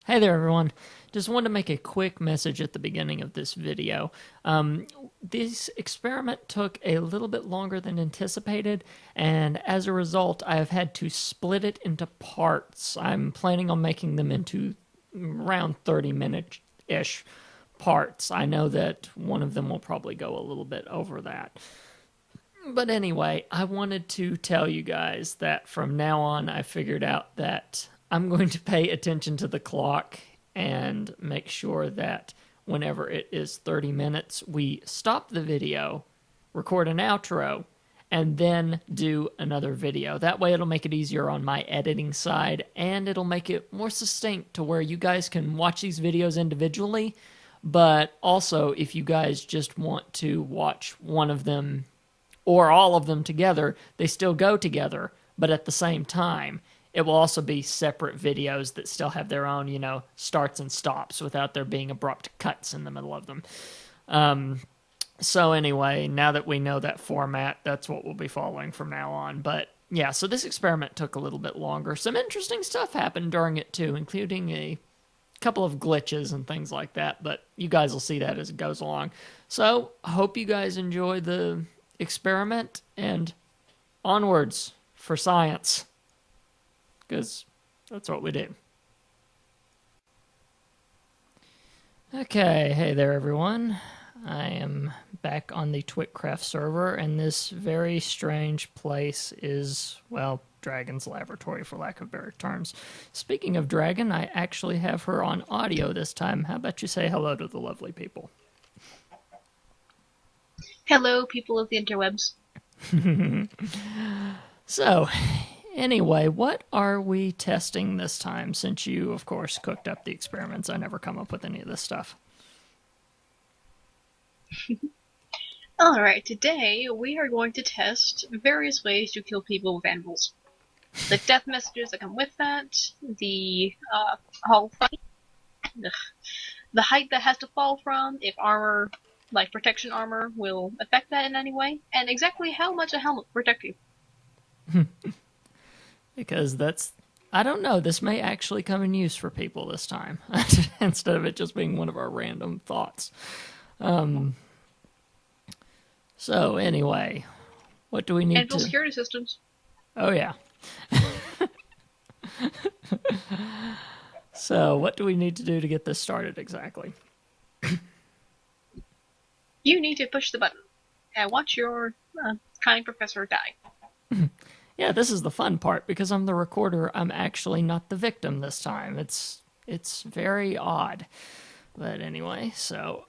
Hey there, everyone. Just wanted to make a quick message at the beginning of this video. This experiment took a little bit longer than anticipated, and as a result, I have had to split it into parts. I'm planning on making them into around 30-minute-ish parts. I know that one of them will probably go a little bit over that. But anyway, I wanted to tell you guys that from now on, I figured out that I'm going to pay attention to the clock and make sure that whenever it is 30 minutes, we stop the video, record an outro, and then do another video. That way it'll make it easier on my editing side, and it'll make it more succinct to where you guys can watch these videos individually, but also if you guys just want to watch one of them or all of them together, they still go together, but at the same time. It will also be separate videos that still have their own, starts and stops without there being abrupt cuts in the middle of them. So anyway, now that we know that format, that's what we'll be following from now on. But yeah, so this experiment took a little bit longer. Some interesting stuff happened during it too, including a couple of glitches and things like that. But you guys will see that as it goes along. So I hope you guys enjoy the experiment and onwards for science. Because that's what we do. Okay, hey there everyone. I am back on the Twitcraft server, and this very strange place is, well, Dragon's laboratory, for lack of better terms. Speaking of Dragon, I actually have her on audio this time. How about you say hello to the lovely people? Hello, people of the interwebs. So, anyway, what are we testing this time, since you, of course, cooked up the experiments? I never come up with any of this stuff. Alright, today we are going to test various ways to kill people with anvils. The death messages that come with that, the hull fight, the height that has to fall from, if armor, like protection armor, will affect that in any way, and exactly how much a helmet will protect you. Because I don't know, this may actually come in use for people this time, instead of it just being one of our random thoughts. So anyway, what do we need Anvil security systems. Oh yeah. So what do we need to do to get this started exactly? You need to push the button and watch your kind professor die. Yeah, this is the fun part, because I'm the recorder, I'm actually not the victim this time. It's very odd. But anyway, so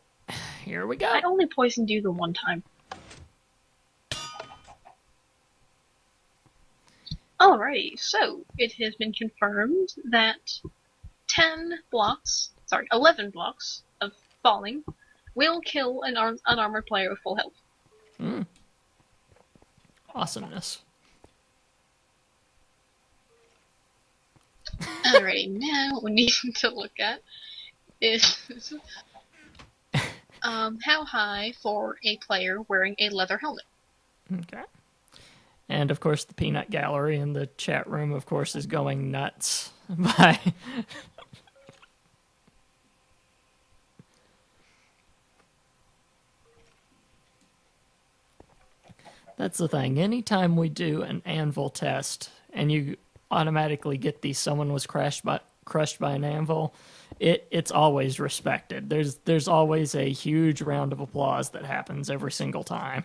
here we go. I only poisoned you the one time. Alrighty, so it has been confirmed that 11 blocks of falling will kill an unarmored player with full health. Awesomeness. Alrighty, now what we need to look at is how high for a player wearing a leather helmet. Okay. And of course the peanut gallery in the chat room, of course, is going nuts by... That's the thing. Anytime we do an anvil test and you automatically get someone was crushed by an anvil, it's always respected. There's always a huge round of applause that happens every single time.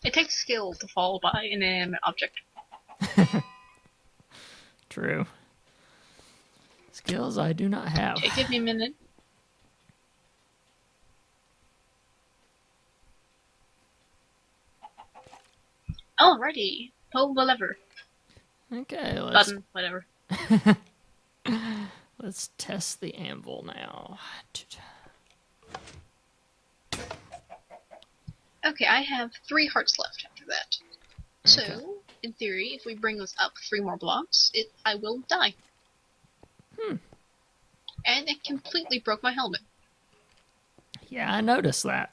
It takes skill to fall by an inanimate object. True. Skills I do not have. Okay, give me a minute. Alrighty, pull the lever. Okay, Button, whatever. Let's test the anvil now. Okay, I have 3 hearts left after that. Okay. So, in theory, if we bring this up 3 more blocks, I will die. And it completely broke my helmet. Yeah, I noticed that.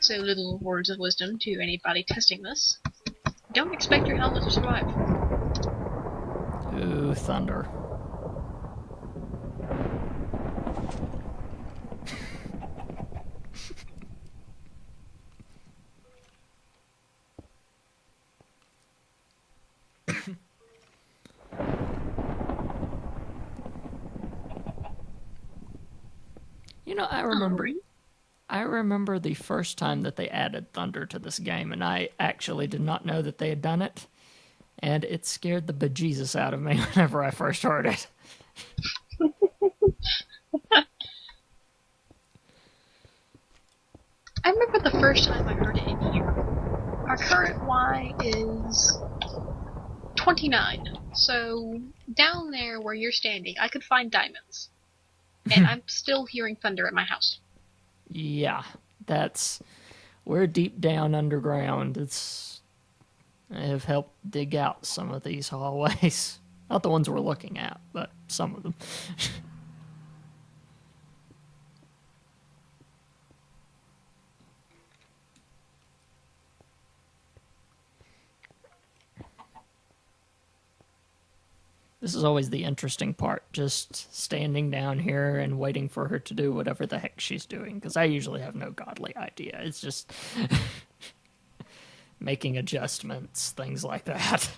So little words of wisdom to anybody testing this. Don't expect your helmet to survive. Ooh, thunder. You know, I remember the first time that they added thunder to this game, and I actually did not know that they had done it, and it scared the bejesus out of me whenever I first heard it. I remember the first time I heard it in here. Our current Y is 29. So down there where you're standing, I could find diamonds. And I'm still hearing thunder at my house. Yeah, we're deep down underground. I have helped dig out some of these hallways. Not the ones we're looking at, but some of them. This is always the interesting part, just standing down here and waiting for her to do whatever the heck she's doing, because I usually have no godly idea. It's just making adjustments, things like that.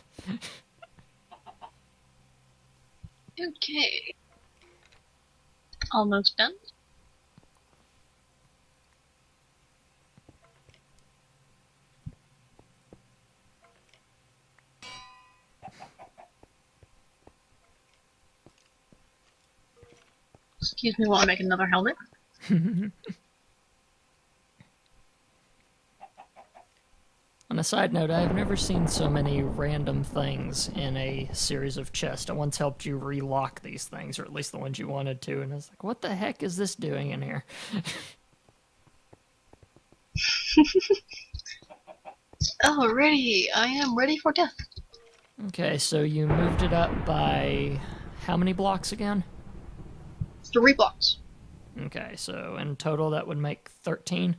Okay. Almost done. Excuse me while I make another helmet. On a side note, I've never seen so many random things in a series of chests. I once helped you relock these things, or at least the ones you wanted to, and I was like, what the heck is this doing in here? Alrighty, I am ready for death. Okay, so you moved it up by how many blocks again? 3 blocks. Okay, so in total that would make 13.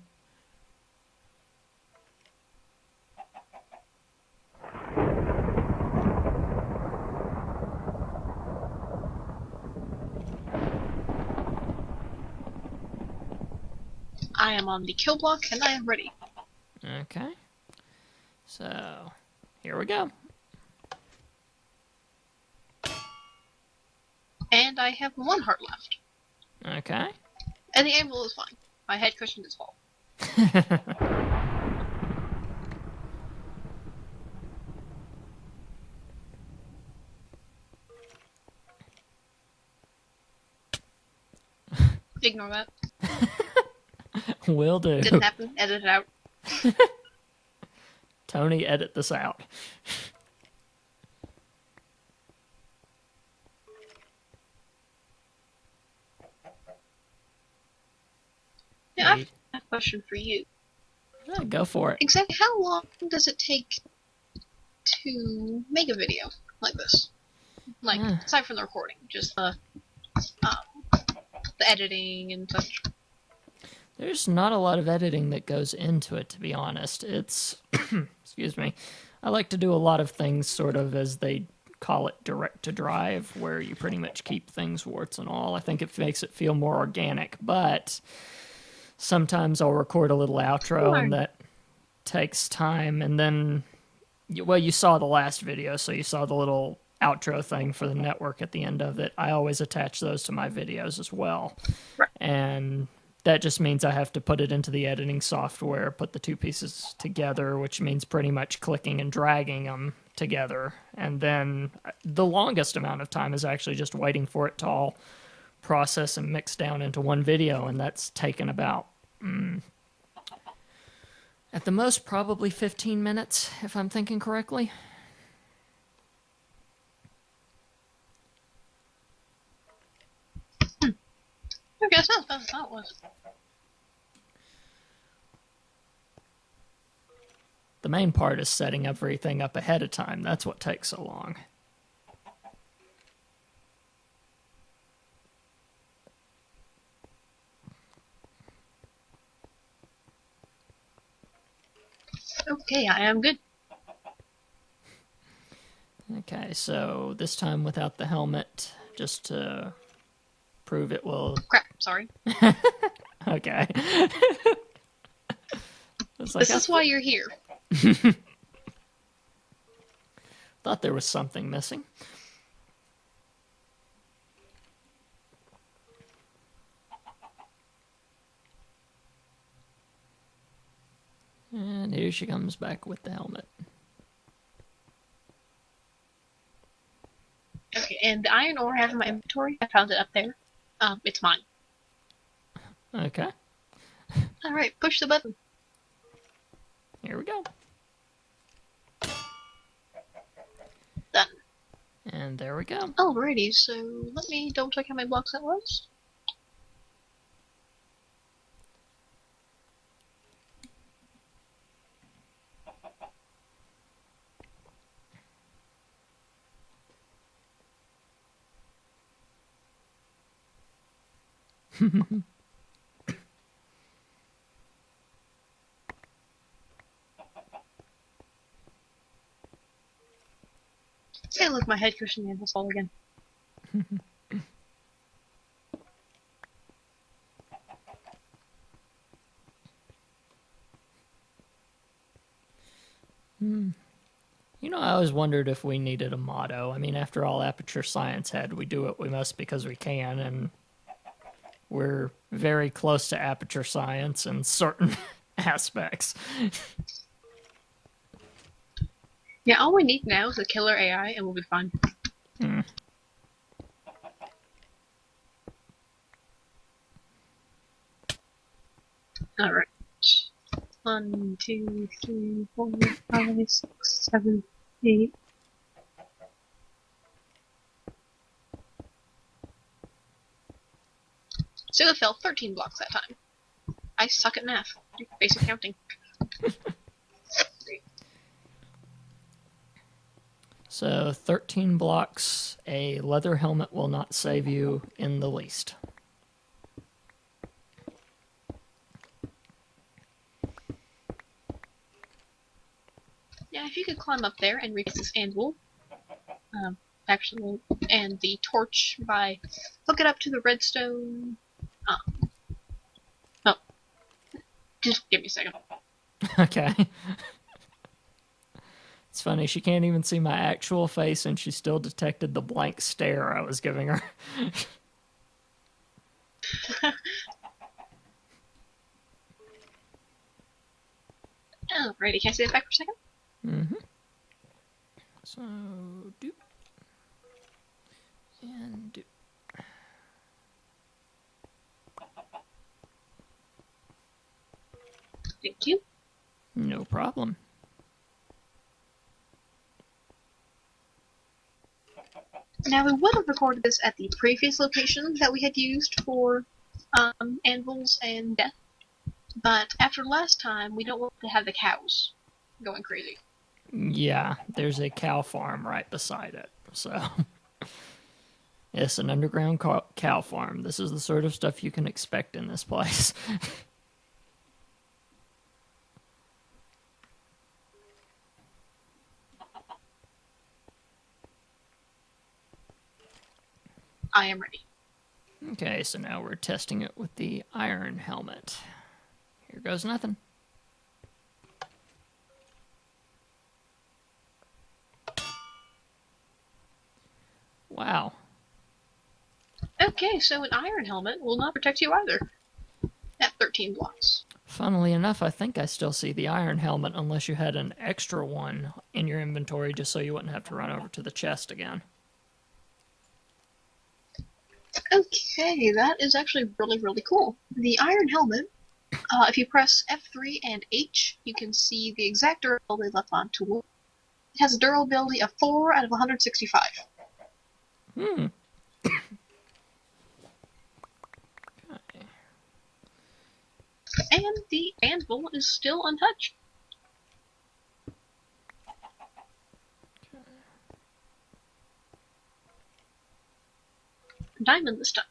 I am on the kill block and I am ready. Okay. So, here we go. And I have 1 heart left. Okay. And the anvil is fine. My head cushion is full. Ignore that. Will do. Didn't happen. Edit it out. Tony, edit this out. Now, I have a question for you. Yeah, go for it. Exactly how long does it take to make a video like this? Like, aside from the recording, just the editing and such. There's not a lot of editing that goes into it, to be honest. It's, excuse me, I like to do a lot of things sort of as they call it direct to drive, where you pretty much keep things warts and all. I think it makes it feel more organic, but sometimes I'll record a little outro and that takes time. And then, well, you saw the last video, so you saw the little outro thing for the network at the end of it. I always attach those to my videos as well. Right. And that just means I have to put it into the editing software, put the two pieces together, which means pretty much clicking and dragging them together. And then the longest amount of time is actually just waiting for it to all process and mix down into one video, and that's taken about, at the most, probably 15 minutes, if I'm thinking correctly. Okay, it's not as bad as that was. The main part is setting everything up ahead of time. That's what takes so long. Okay, I am good. Okay, so this time without the helmet, just to prove it will... Crap, sorry. Okay. This is why you're here. Thought there was something missing. And here she comes back with the helmet. Okay, and the iron ore I have in my inventory, I found it up there. It's mine. Okay, Alright, push the button. here we go. Done. And there we go. Alrighty, so let me double check how many blocks that was. Hey, look, my head cushion anvil's fall again. You know, I always wondered if we needed a motto. I mean, after all, Aperture Science had, we do what we must because we can, and we're very close to Aperture Science in certain aspects. Yeah, all we need now is a killer AI and we'll be fine. Alright. 1, 2, 3, 4, 5, 6, 7, 8. So it fell 13 blocks that time. I suck at math. Basic counting. So 13 blocks, a leather helmet will not save you in the least. Yeah, if you could climb up there and reach this anvil, actually, and the torch by hook it up to the redstone. Oh, just give me a second. Okay. It's funny, she can't even see my actual face and she still detected the blank stare I was giving her. Alrighty, can I see that back for a second? Mm-hmm. So, doop. And doop. Thank you. No problem. Now, we would have recorded this at the previous location that we had used for anvils and death, but after last time, we don't want to have the cows going crazy. Yeah, there's a cow farm right beside it, so... Yes, an underground cow farm. This is the sort of stuff you can expect in this place. I am ready. Okay, so now we're testing it with the iron helmet. Here goes nothing. Wow. Okay, so an iron helmet will not protect you either. At 13 blocks. Funnily enough, I think I still see the iron helmet unless you had an extra one in your inventory just so you wouldn't have to run over to the chest again. Okay, that is actually really, really cool. The iron helmet, if you press F3 and H, you can see the exact durability left on tool. It has a durability of 4 out of 165. Okay. And the anvil is still untouched. Diamond this time.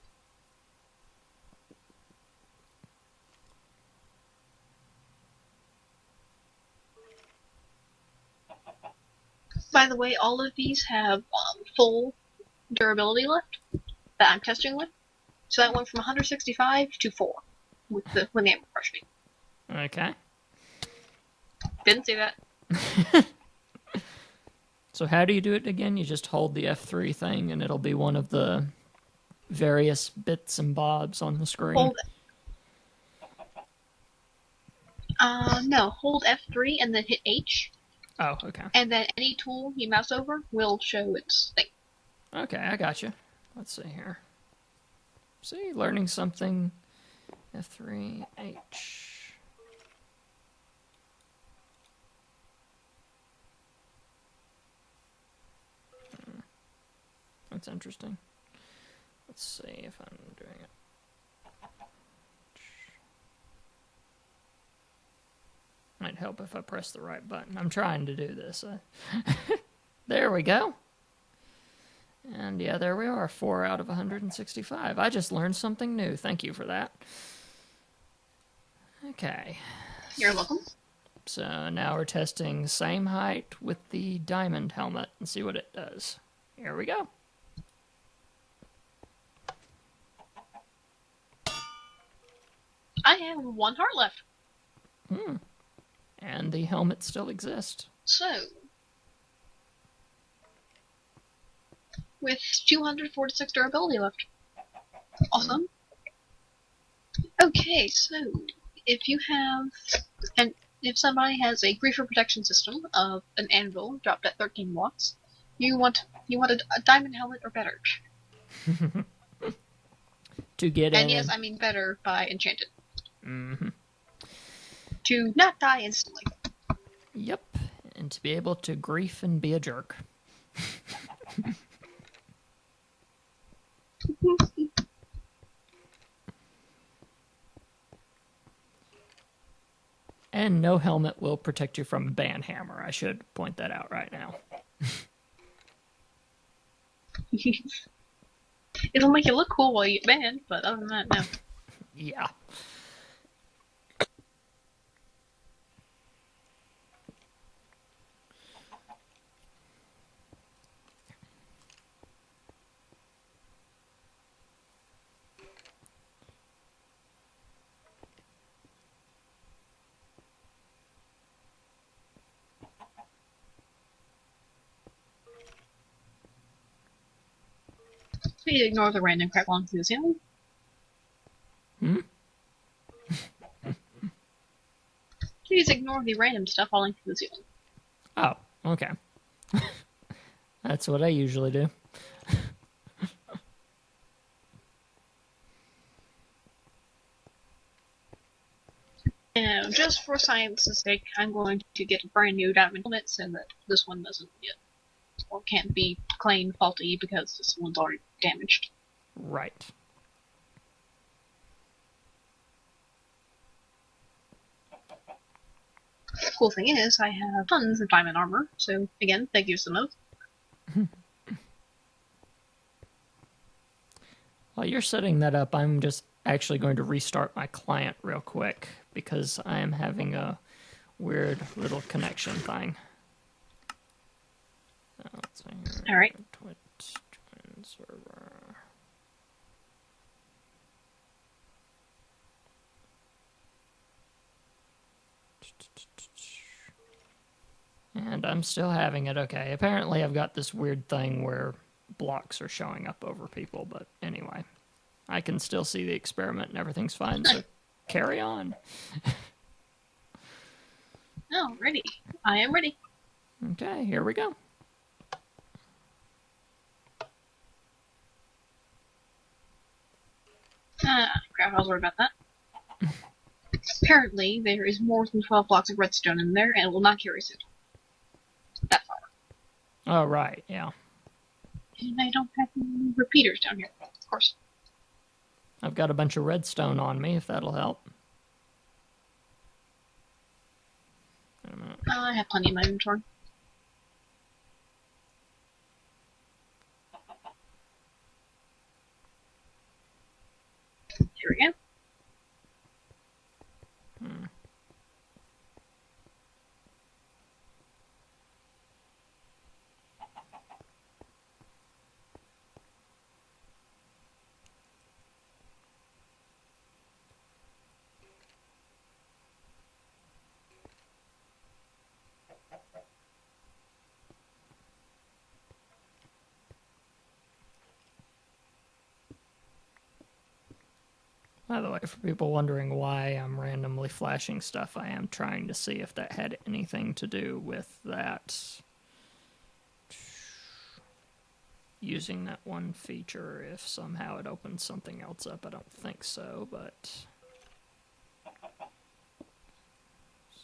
By the way, all of these have full durability left that I'm testing with. So that went from 165 to 4 with the ammo crushing. Okay. Didn't see that. So how do you do it again? You just hold the F3 thing and it'll be one of the various bits and bobs on the screen. Hold. No, hold F3 and then hit H. Oh, okay. And then any tool you mouse over will show its thing. Okay, I got you. Let's see here. See, learning something. F3, H. That's interesting. Let's see if I'm doing it. Might help if I press the right button. I'm trying to do this. There we go. And yeah, there we are. 4 out of 165. I just learned something new. Thank you for that. Okay. You're welcome. So now we're testing same height with the diamond helmet and see what it does. Here we go. I have 1 heart left. And the helmet still exists. So, with 246 durability left. Awesome. Okay, so if you have, and if somebody has a griefer protection system of an anvil dropped at 13 watts, you want a diamond helmet or better. To get in. And yes, I mean better by enchanted. Mm-hmm. To not die instantly. Yep. And to be able to grief and be a jerk. And no helmet will protect you from a banhammer. I should point that out right now. It'll make you look cool while you get banned, but other than that, no. Yeah. Please ignore the random crap along through the ceiling. Please ignore the random stuff falling through the ceiling. Oh, okay. That's what I usually do. And just for science's sake, I'm going to get a brand new diamond helmet so that this one doesn't get, or can't be claimed faulty because this one's already damaged. Right. Cool thing is, I have tons of diamond armor, so again, thank you so much. While you're setting that up, I'm just actually going to restart my client real quick because I am having a weird little connection thing. So let's see here. Alright. Twitch join server. And I'm still having it. Okay, apparently I've got this weird thing where blocks are showing up over people, but anyway. I can still see the experiment and everything's fine, so carry on. Oh, ready. I am ready. Okay, here we go. Crap, I was worried about that. Apparently, there is more than 12 blocks of redstone in there, and it will not carry suit. That far. Oh, right, yeah. And I don't have any repeaters down here, of course. I've got a bunch of redstone on me, if that'll help. Wait a minute. I have plenty in my inventory. Here we go. By the way, for people wondering why I'm randomly flashing stuff, I am trying to see if that had anything to do with that. Using that one feature, if somehow it opens something else up. I don't think so, but...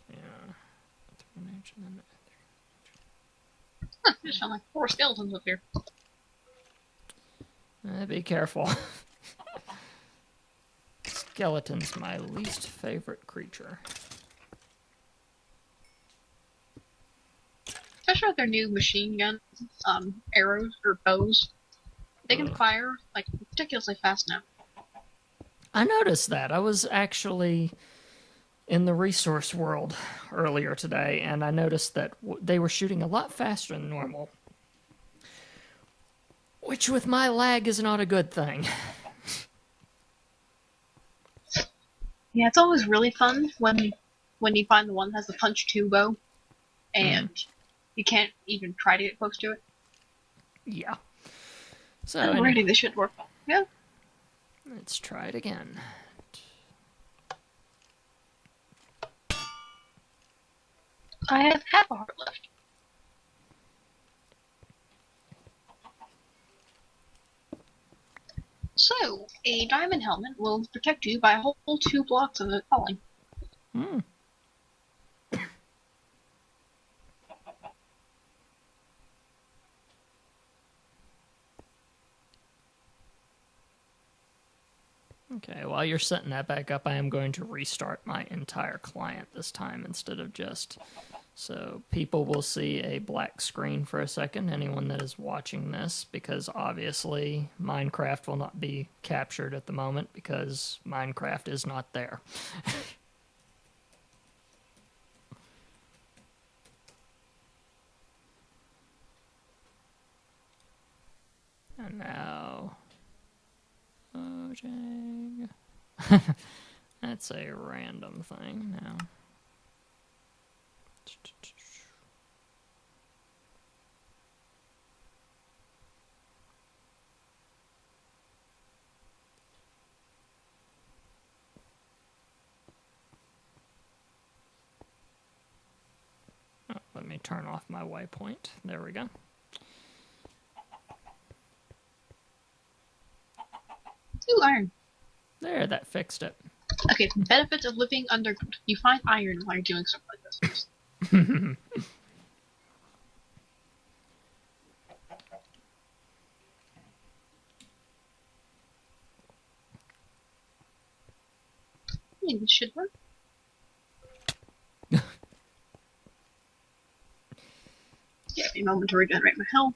yeah. Huh, there's like 4 skeletons up here. Be careful. Skeleton's my least favorite creature. Especially with their new machine guns, arrows or bows. They can fire like ridiculously fast now. I noticed that. I was actually in the resource world earlier today, and I noticed that they were shooting a lot faster than normal. Which, with my lag, is not a good thing. Yeah, it's always really fun when you find the one that has the punch 2 bow, and you can't even try to get close to it. Yeah. So I'm ready. This should work. Yeah. Let's try it again. I have half a heart left. So, a diamond helmet will protect you by a whole 2 blocks of it falling. Hmm. Okay, while you're setting that back up, I am going to restart my entire client this time instead of just... So people will see a black screen for a second, anyone that is watching this, because obviously Minecraft will not be captured at the moment because Minecraft is not there. And now... Mojang. That's a random thing now. Oh, let me turn off my waypoint. There we go. Ooh, iron. There, that fixed it. Okay, benefits of living underground. You find iron while you're doing something like this. I think this should work. Give me a moment to regenerate my health.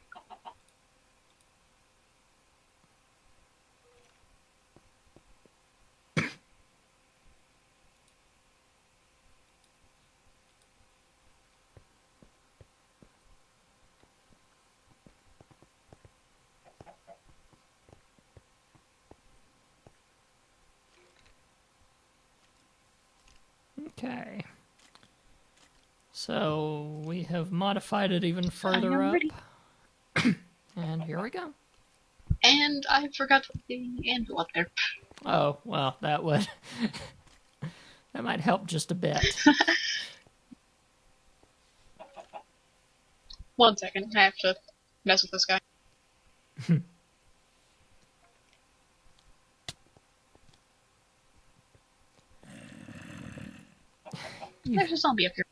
Okay. So we have modified it even further up. Ready. And here we go. And I forgot to put the anvil up there. Oh, well, that would... that might help just a bit. 1 second, I have to mess with this guy. There's a zombie up here.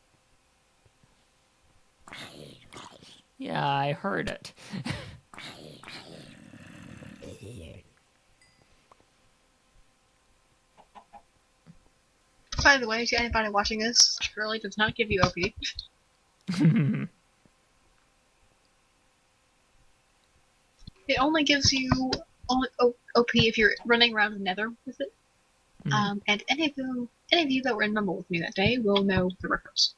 Yeah, I heard it. By the way, to anybody watching this, Shirley does not give you OP. It only gives you OP if you're running around the nether with it. And any of you that were in Mumble with me that day will know the reference.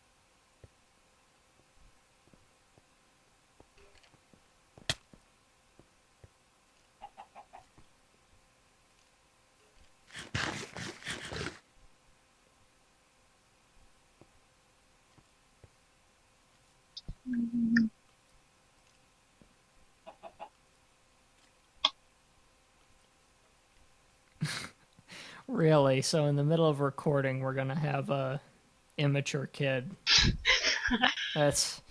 Really? So in the middle of recording, we're gonna have a immature kid. That's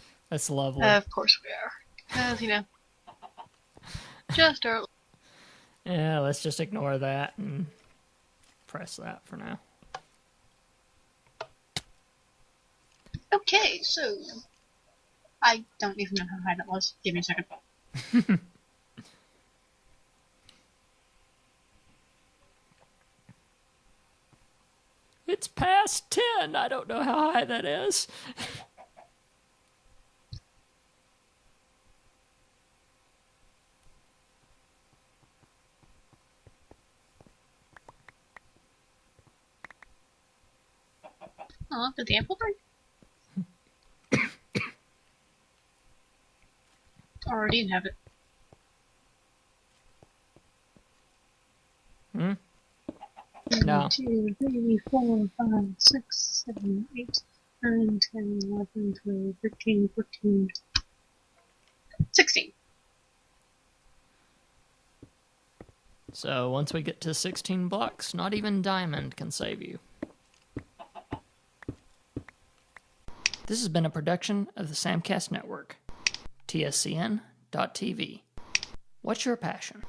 lovely. Of course we are. As you know, just our. Yeah, let's just ignore that and press that for now. Okay, so I don't even know how high that was. Give me a second. It's past 10. I don't know how high that is. Oh, did the ample break? Already didn't have it. No. 2, 3, 4, 5, 6, 7, 8, 9, 10, 11, 12, 13, 14, 16. So once we get to 16 blocks, not even diamond can save you. This has been a production of the Samcast Network. tscn.tv. What's your passion?